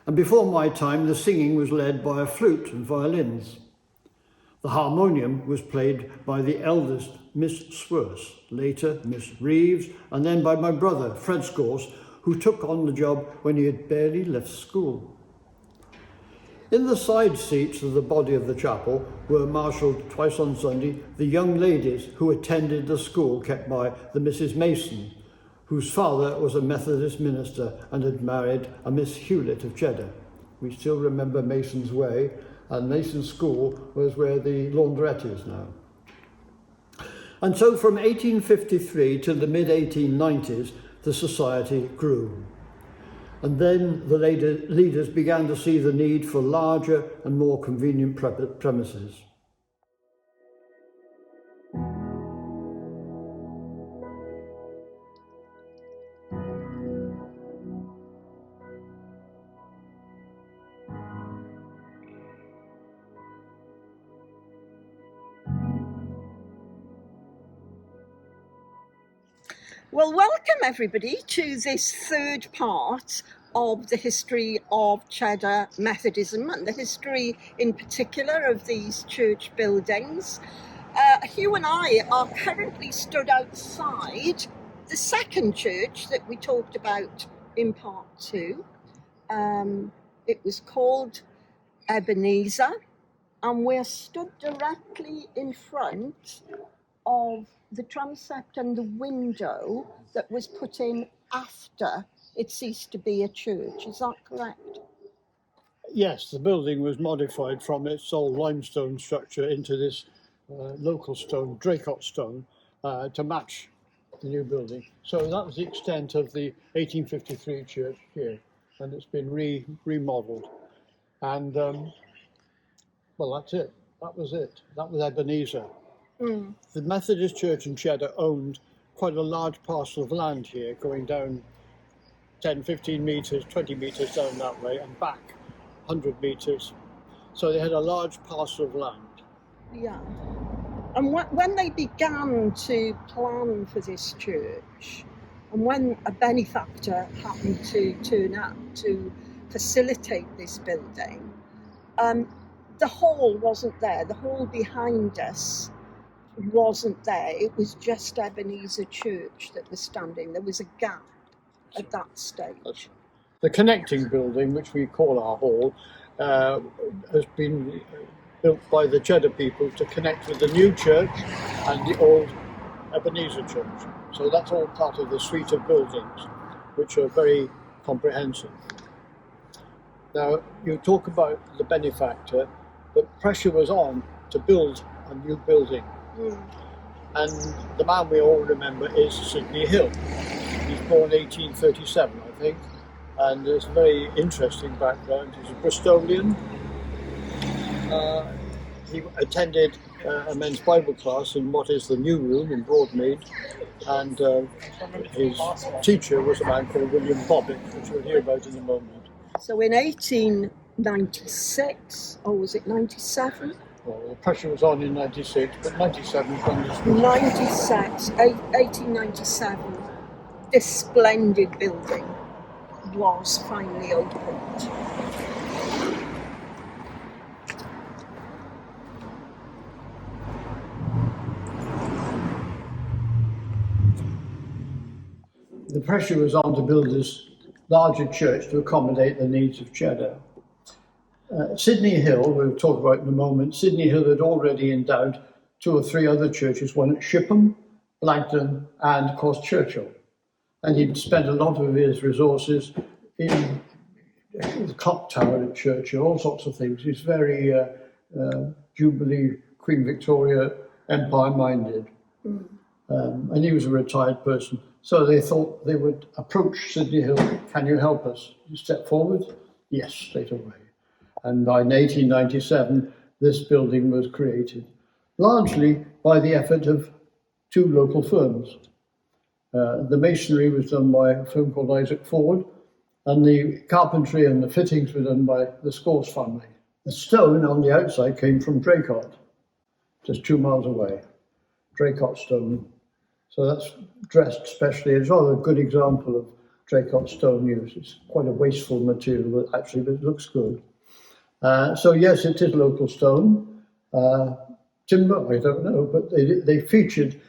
and before my time the singing was led by a flute and violins. The harmonium was played by the eldest Miss Swerse, later Miss Reeves, and then by my brother Fred Scorse, who took on the job when he had barely left school. In the side seats of the body of the chapel were marshalled twice on Sunday the young ladies who attended the school kept by the Mrs. Mason, whose father was a Methodist minister and had married a Miss Hewlett of Cheddar. We still remember Mason's Way, and Mason's School was where the laundrette is now. And so from 1853 to the mid-1890s, the society grew. And then the leaders began to see the need for larger and more convenient premises. Well, welcome everybody to this third part of the history of Cheddar Methodism and the history in particular of these church buildings. Hugh and I are currently stood outside the second church that we talked about in part 2. It was called Ebenezer, and we're stood directly in front of the transept and the window that was put in after it ceased to be a church. Is that correct? Yes, the building was modified from its old limestone structure into this local stone, Draycott stone, to match the new building. So that was the extent of the 1853 church here, and it's been remodeled. And well, that's it. That was it. That was Ebenezer. The Methodist Church in Cheddar owned quite a large parcel of land here, going down 10, 15 metres, 20 metres down that way and back 100 metres. So they had a large parcel of land. Yeah. And when they began to plan for this church, and when a benefactor happened to turn up to facilitate this building, the hall wasn't there. The hall behind us wasn't there. It was just Ebenezer Church that was standing. There was a gap at that stage. The connecting building, which we call our hall, has been built by the Cheddar people to connect with the new church and the old Ebenezer Church. So that's all part of the suite of buildings, which are very comprehensive. Now, you talk about the benefactor, but pressure was on to build a new building. And the man we all remember is Sidney Hill. He's born 1837, I think, and there's a very interesting background. He's a Bristolian. He attended a men's Bible class in what is the New Room in Broadmead, and his teacher was a man called William Bobbitt, which we'll hear about in a moment. So in 1896, or was it 97? Well, the pressure was on in 96, but 97 was when this 1897, this splendid building was finally opened. The pressure was on to build this larger church to accommodate the needs of Cheddar. Sidney Hill, we'll talk about in a moment, Sidney Hill had already endowed 2 or 3 other churches, one at Shipham, Blagdon and of course Churchill. And he'd spent a lot of his resources in the clock tower at Churchill, all sorts of things. He's very Jubilee, Queen Victoria, Empire minded. And he was a retired person. So they thought they would approach Sidney Hill, can you help us? You step forward? Yes, straight away. And by 1897, this building was created, largely by the effort of 2 local firms. The masonry was done by a firm called Isaac Ford, and the carpentry and the fittings were done by the Scores family. The stone on the outside came from Draycott, just 2 miles away, Draycott stone. So that's dressed specially. It's rather a good example of Draycott stone use. It's quite a wasteful material, but actually it looks good. So yes, it is local stone. Timber, I don't know, but they featured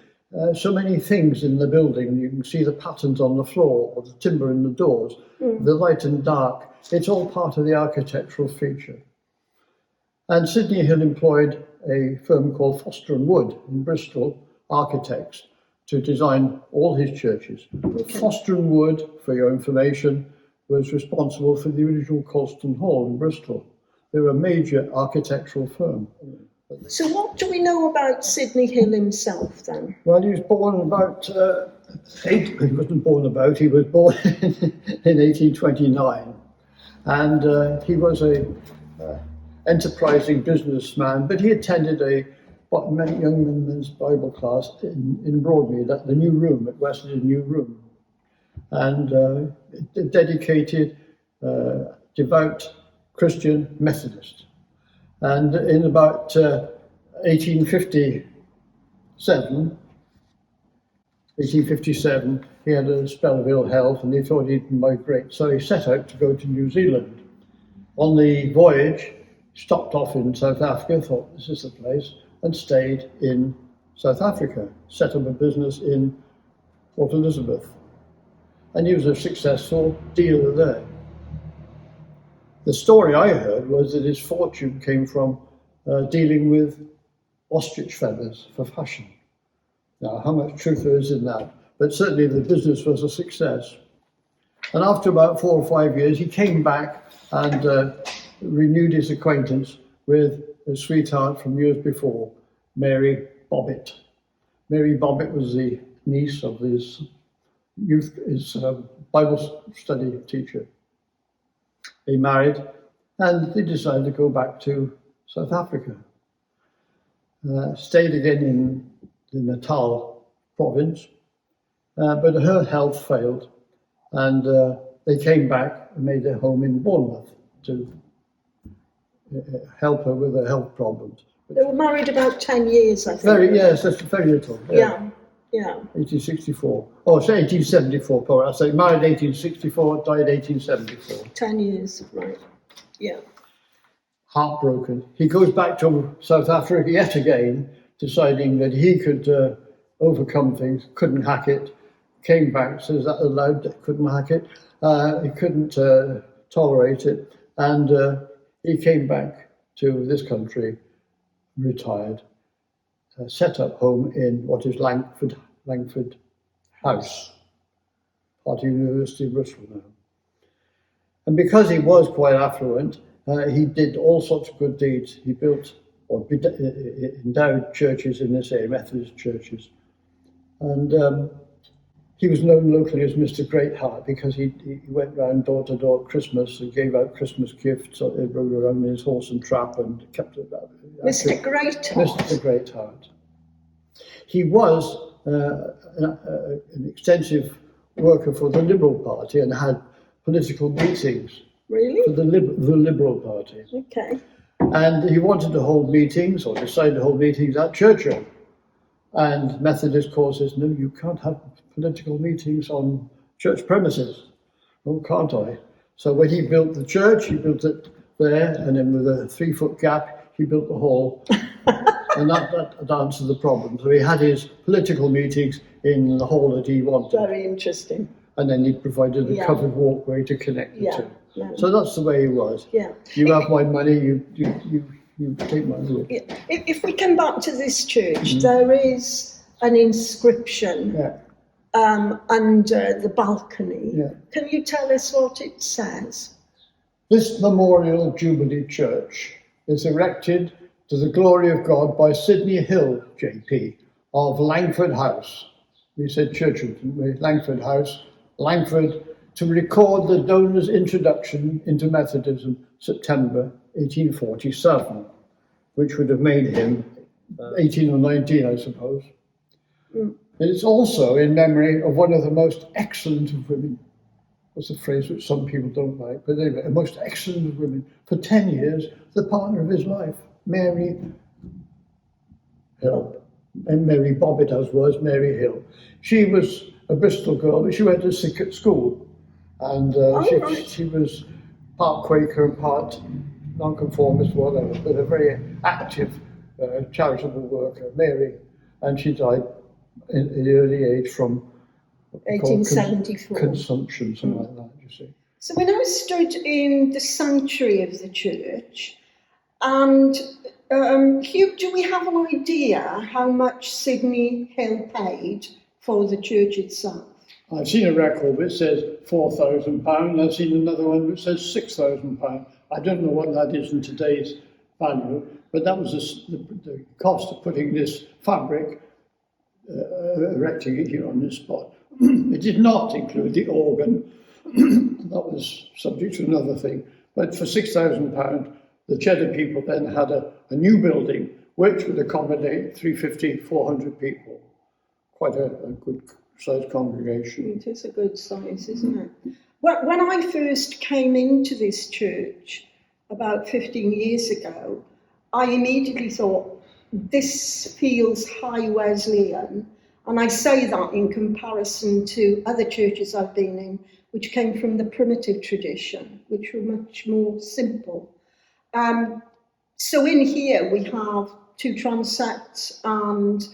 so many things in the building. You can see the patterns on the floor, or the timber in the doors, the light and dark. It's all part of the architectural feature. And Sidney Hill employed a firm called Foster and Wood in Bristol, architects, to design all his churches. Foster and Wood, for your information, was responsible for the original Colston Hall in Bristol. They were a major architectural firm. So what do we know about Sidney Hill himself then? Well, he was born about, he wasn't born about, he was born in 1829. And he was a enterprising businessman, but he attended a young men's Bible class in Broadmead at the New Room, at Western New Room. And dedicated, devout Christian Methodist. And in about 1857, he had a spell of ill health and he thought he'd migrate. So he set out to go to New Zealand. On the voyage, stopped off in South Africa, thought this is the place, and stayed in South Africa, set up a business in Port Elizabeth. And he was a successful dealer there. The story I heard was that his fortune came from dealing with ostrich feathers for fashion. Now, how much truth there is in that? But certainly the business was a success. And after about 4 or 5 years, he came back and renewed his acquaintance with a sweetheart from years before, Mary Bobbitt. Mary Bobbitt was the niece of his Bible study teacher. They married, and they decided to go back to South Africa. Stayed again in the Natal province, but her health failed, and they came back and made their home in Bournemouth to help her with her health problems. They were married about 10 years, I think. Yes, that's very little. Yeah. 1864. Oh, say 1874, Paul. I say married 1864, died 1874. 10 years, right. Yeah. Heartbroken. He goes back to South Africa yet again, deciding that he could overcome things, couldn't hack it. Came back, says that aloud, couldn't hack it. He couldn't tolerate it. And he came back to this country, retired, set up home in what is Langford House, part of University of Bristol now. And because he was quite affluent, he did all sorts of good deeds. He built or endowed churches in this area, Methodist churches. And he was known locally as Mr. Greatheart because he went round door to door at Christmas and gave out Christmas gifts. So they rode around in his horse and trap and kept it up. Mr. Greatheart. Mr. Greatheart. He was an extensive worker for the Liberal Party and had political meetings. Really? For the Liberal Party. Okay. And he wanted to hold meetings, or decided to hold meetings at Churchill. And Methodist cause says, no, you can't have political meetings on church premises. Oh, can't I? So when he built the church, he built it there, and then with a 3-foot gap, he built the hall. And that answered the problem. So he had his political meetings in the hall that he wanted. Very interesting. And then he provided a covered walkway to connect the two. Yeah. So that's the way he was. Yeah. You have my money, you take my money. Yeah. If we come back to this church, there is an inscription under the balcony. Yeah. Can you tell us what it says? This Memorial Jubilee Church is erected to the glory of God by Sidney Hill, JP, of Langford House. We said Churchill, didn't we? Langford House, Langford, to record the donor's introduction into Methodism, September 1847, which would have made him 18 or 19, I suppose. And it's also in memory of one of the most excellent of women. That's a phrase which some people don't like, but anyway, a most excellent of women. For 10 years, the partner of his life, Mary Hill. And Mary Bobbitt, as was Mary Hill. She was a Bristol girl, but she went to Sick school. And she was part Quaker and part nonconformist, whatever, but a very active charitable worker, Mary. And she died in the early age from 1874. Consumption, something like that, you see. So we now stood in the sanctuary of the church, and Hugh, do we have an idea how much Sidney Hill paid for the church itself? I've seen a record which says £4,000. I've seen another one which says £6,000. I don't know what that is in today's value, but that was the cost of putting this fabric, erecting it here on this spot. It did not include the organ. That was subject to another thing. But for £6,000, the Cheddar people then had a new building which would accommodate 350, 400 people. Quite a good sized congregation. It is a good size, isn't it? When I first came into this church about 15 years ago, I immediately thought, this feels high Wesleyan. And I say that in comparison to other churches I've been in, which came from the primitive tradition, which were much more simple. So in here we have two transepts and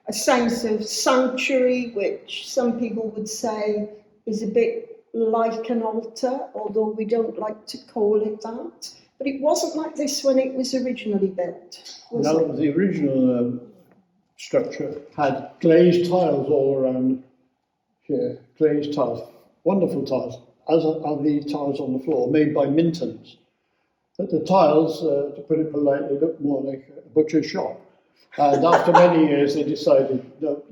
a sense of sanctuary, which some people would say is a bit like an altar, although we don't like to call it that. But it wasn't like this when it was originally built, was No, it? the original structure had glazed tiles all around here, glazed tiles, wonderful tiles, as are the tiles on the floor, made by Mintons. But the tiles, to put it politely, looked more like a butcher's shop. And after many years, they decided, no,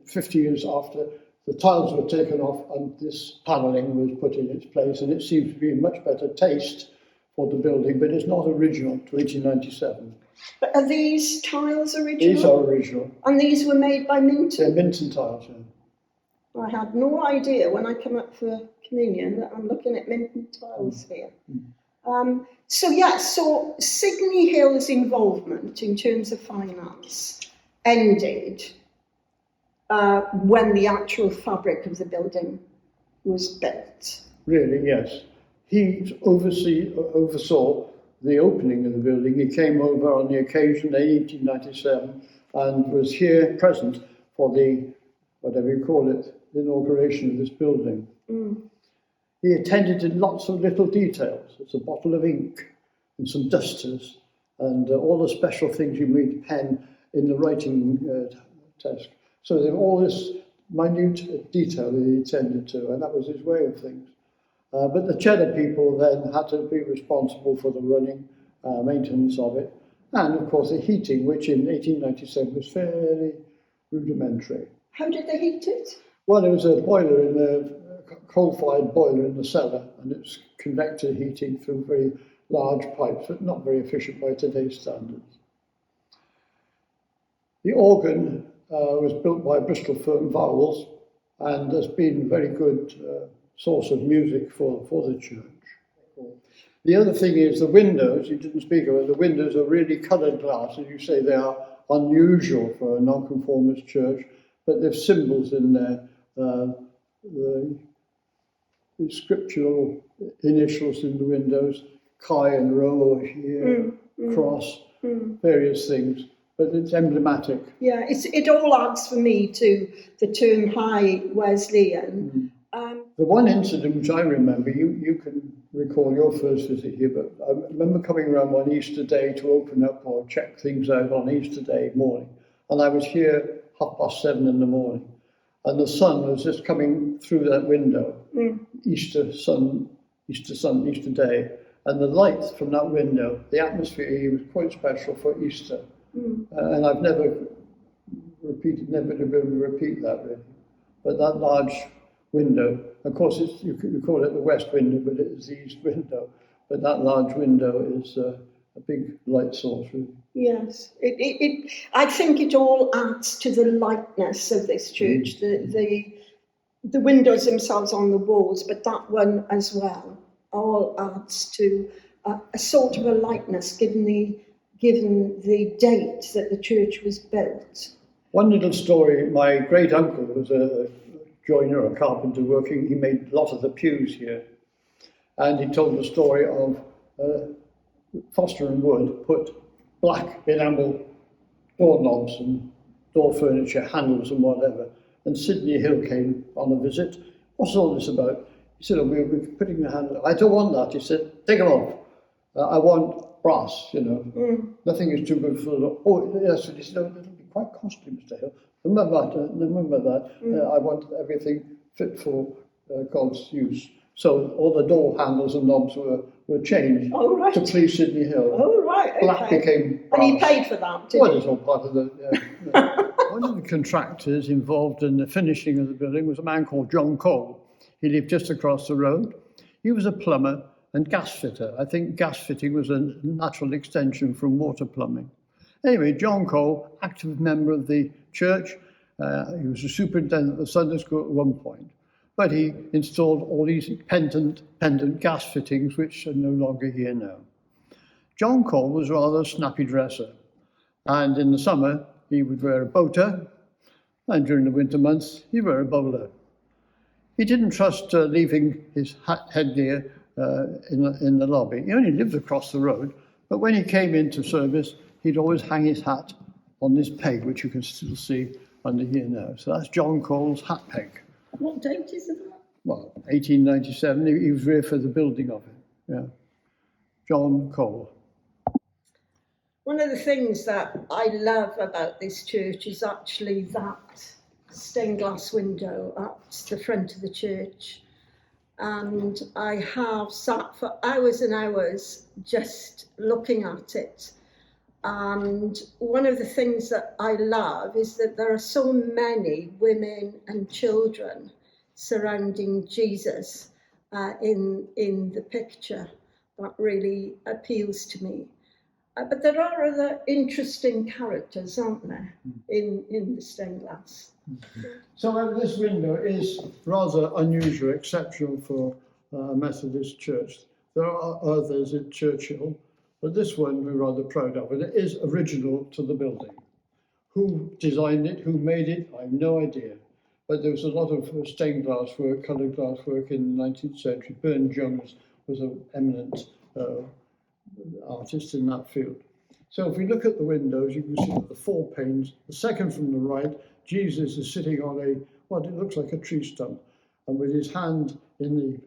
50 years after, the tiles were taken off and this panelling was put in its place, and it seems to be in much better taste for the building, but it's not original to 1897. But are these tiles original? These are original. And these were made by Minton? They're Minton tiles, yeah. I had no idea when I come up for communion that I'm looking at Minton tiles here. So Sydney Hill's involvement in terms of finance ended when the actual fabric of the building was built. Really, yes. He oversaw the opening of the building. He came over on the occasion in 1897 and was here present for the, whatever you call it, the inauguration of this building. He attended in lots of little details. It's a bottle of ink and some dusters and all the special things you need pen in the writing desk. So there was all this minute detail that he attended to, and that was his way of things. But the Cheddar people then had to be responsible for the running, maintenance of it, and of course the heating, which in 1897 was fairly rudimentary. How did they heat it? Well, there was a boiler in a coal-fired boiler in the cellar, and it's convector heating through very large pipes, but not very efficient by today's standards. The organ was built by a Bristol firm, Vowels, and has been a very good source of music for the church. The other thing is the windows, you didn't speak of it, the windows are really coloured glass, as you say, they are unusual for a nonconformist church, but there's symbols in there, the scriptural initials in the windows, Chi and Rho here, cross, various things, but it's emblematic. Yeah, it all adds for me to the term High Wesleyan. The one incident which I remember, you can recall your first visit here, but I remember coming around one Easter day to open up or check things out on Easter Day morning, and I was here 7:30 in the morning, and the sun was just coming through that window, Easter Day, and the light from that window, the atmosphere here was quite special for Easter, and I've never been able to repeat that really, but that large window, of course you call it the west window, but it is the east window, but that large window is a big light source really. Yes, I think it all adds to the lightness of this church, the windows themselves on the walls, but that one as well, all adds to a sort of a lightness given the date that the church was built. One little story, my great uncle was a joiner, a carpenter working, he made a lot of the pews here, and he told the story of Foster and Wood put black enamel doorknobs and door furniture, handles and whatever, and Sydney Hill came on a visit. What's all this about? He said, we're putting the handle. I don't want that. He said, take them off. I want brass, Nothing is too good for the... Oh, yes, he said, it'll be quite costly, Mr. Hill. Remember that. I want everything fit for God's use. So all the door handles and knobs were changed to please Sydney Hill. Oh, right, okay. Black became brass. And he paid for that, did he? Well, it's all part of the... One of the contractors involved in the finishing of the building was a man called John Cole. He lived just across the road. He was a plumber and gas fitter. I think gas fitting was a natural extension from water plumbing. Anyway, John Cole, active member of the church. He was a superintendent of the Sunday school at one point. But he installed all these pendant gas fittings, which are no longer here now. John Cole was rather a snappy dresser. And in the summer, he would wear a boater. And during the winter months, he'd wear a bowler. He didn't trust leaving his headgear in the lobby. He only lived across the road. But when he came into service, he'd always hang his hat on this peg, which you can still see under here now. So that's John Cole's hat peg. What date is it? 1897. He was here for the building of it. Yeah, John Cole. One of the things that I love about this church is actually that stained glass window at the front of the church. And I have sat for hours and hours just looking at it. And one of the things that I love is that there are so many women and children surrounding Jesus in the picture. That really appeals to me. But there are other interesting characters, aren't there, in the stained glass? So this window is rather unusual, exceptional for a Methodist church. There are others at Churchill, but this one we're rather proud of, and it is original to the building. Who designed it, who made it, I have no idea. But there was a lot of stained glass work, coloured glass work in the 19th century. Burne-Jones was an eminent artist in that field. So if we look at the windows, you can see the 4 panes. The second from the right, Jesus is sitting on what it looks like a tree stump, and with his hand in the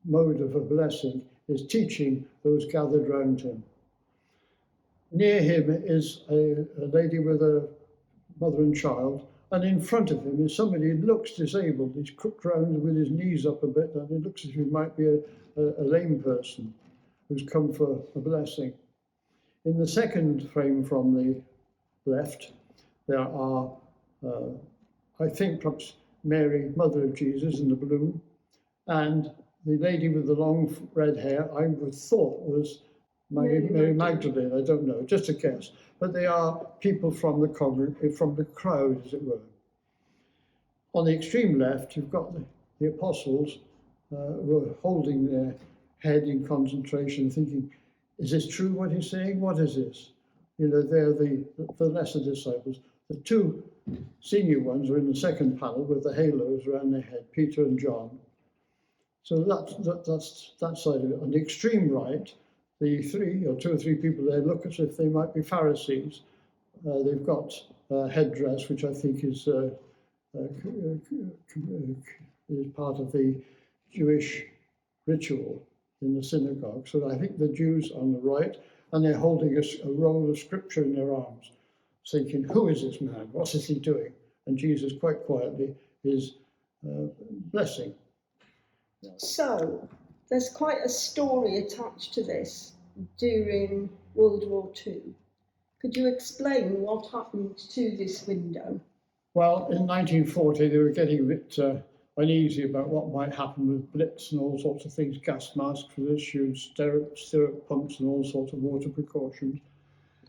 mode of a blessing, is teaching those gathered round him. Near him is a lady with a mother and child, and in front of him is somebody who looks disabled. He's crooked round with his knees up a bit, and it looks as if he might be a lame person who's come for a blessing. In the second frame from the left, there are, I think, perhaps Mary, mother of Jesus, in the blue, and the lady with the long red hair, I would thought was Mary Magdalene. I don't know, just a guess. But they are people from the crowd, as it were. On the extreme left, you've got the apostles who are holding their head in concentration, thinking, is this true what he's saying? What is this? You know, they're the lesser disciples. The 2 senior ones are in the second panel with the halos around their head, Peter and John. So that's that side of it. On the extreme right, the 2 or 3 people there look as if they might be Pharisees. They've got a headdress, which I think is part of the Jewish ritual in the synagogue. So I think the Jews on the right, and they're holding a roll of scripture in their arms, thinking, who is this man? What is he doing? And Jesus quite quietly is blessing. So there's quite a story attached to this during World War II. Could you explain what happened to this window? Well, in 1940, they were getting a bit uneasy about what might happen with blitz and all sorts of things, gas masks for this, stirrup pumps and all sorts of water precautions.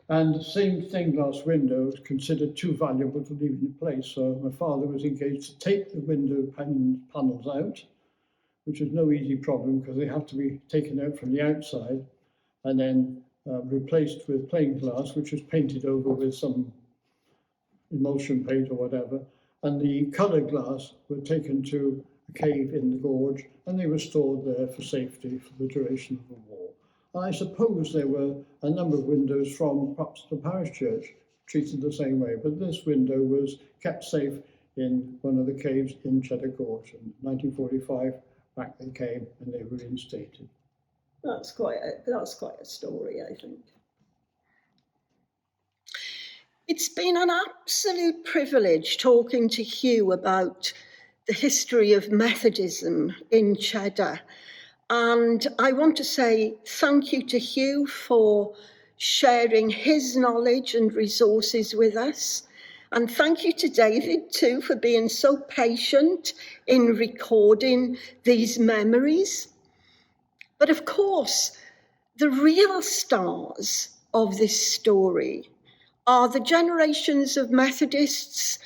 And the same stained glass window was considered too valuable to leave in place. So my father was engaged to take the window panels out, which is no easy problem because they have to be taken out from the outside and then replaced with plain glass, which was painted over with some emulsion paint or whatever. And the coloured glass were taken to a cave in the gorge, and they were stored there for safety for the duration of the war. And I suppose there were a number of windows from perhaps the parish church treated the same way, but this window was kept safe in one of the caves in Cheddar Gorge. In 1945, back they came and they were reinstated. That's quite a story, I think. It's been an absolute privilege talking to Hugh about the history of Methodism in Cheddar. And I want to say thank you to Hugh for sharing his knowledge and resources with us. And thank you to David too for being so patient in recording these memories. But of course, the real stars of this story are the generations of Methodists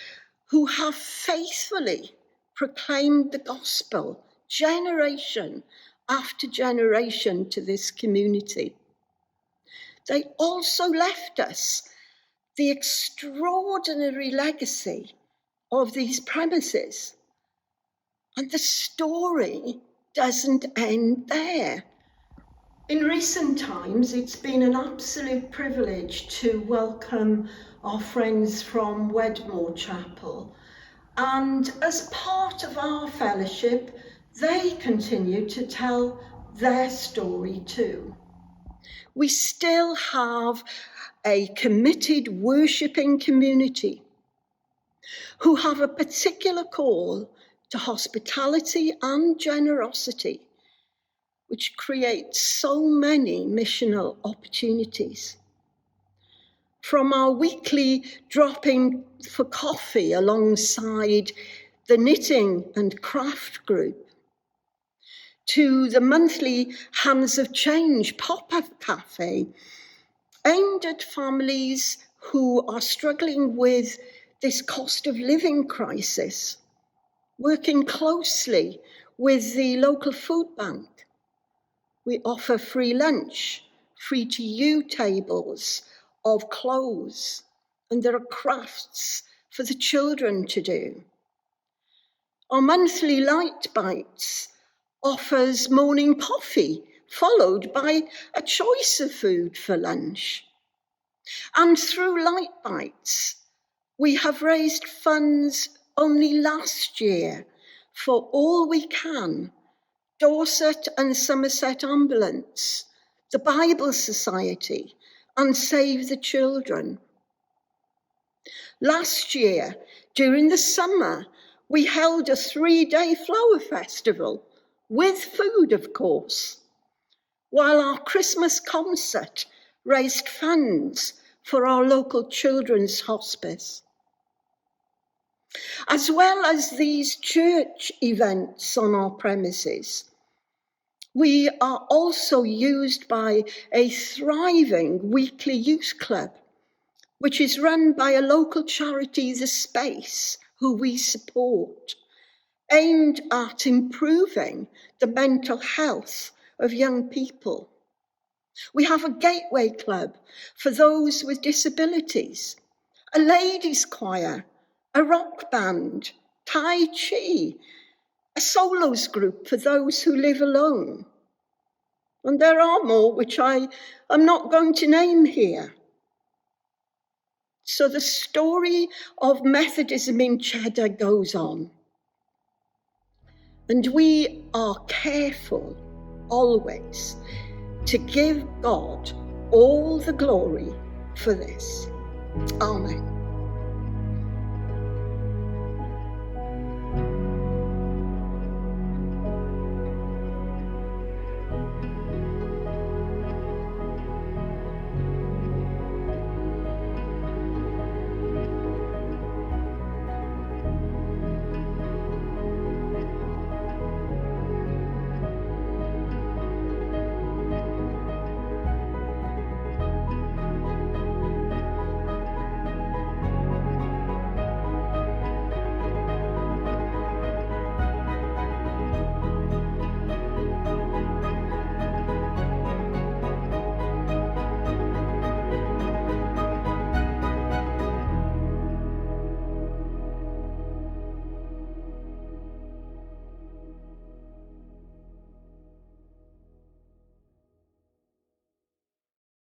who have faithfully proclaimed the gospel generation after generation to this community. They also left us the extraordinary legacy of these premises. And the story doesn't end there. In recent times, it's been an absolute privilege to welcome our friends from Wedmore Chapel. And as part of our fellowship, they continue to tell their story too. We still have a committed worshipping community who have a particular call to hospitality and generosity, which creates so many missional opportunities. From our weekly drop-in for coffee alongside the knitting and craft group, to the monthly Hands of Change pop-up cafe, aimed at families who are struggling with this cost of living crisis, working closely with the local food bank. We offer free lunch, free to you tables of clothes, and there are crafts for the children to do. Our monthly Light Bites offers morning coffee, followed by a choice of food for lunch. And through Light Bites, we have raised funds only last year for All We Can, Dorset and Somerset Ambulance, the Bible Society, and Save the Children. Last year, during the summer, we held a 3-day flower festival, with food, of course, while our Christmas concert raised funds for our local children's hospice. As well as these church events on our premises, we are also used by a thriving weekly youth club, which is run by a local charity, The Space, who we support, aimed at improving the mental health of young people. We have a gateway club for those with disabilities, a ladies' choir, a rock band, Tai Chi, a solos group for those who live alone. And there are more which I am not going to name here. So the story of Methodism in Cheddar goes on. And we are careful always to give God all the glory for this. Amen.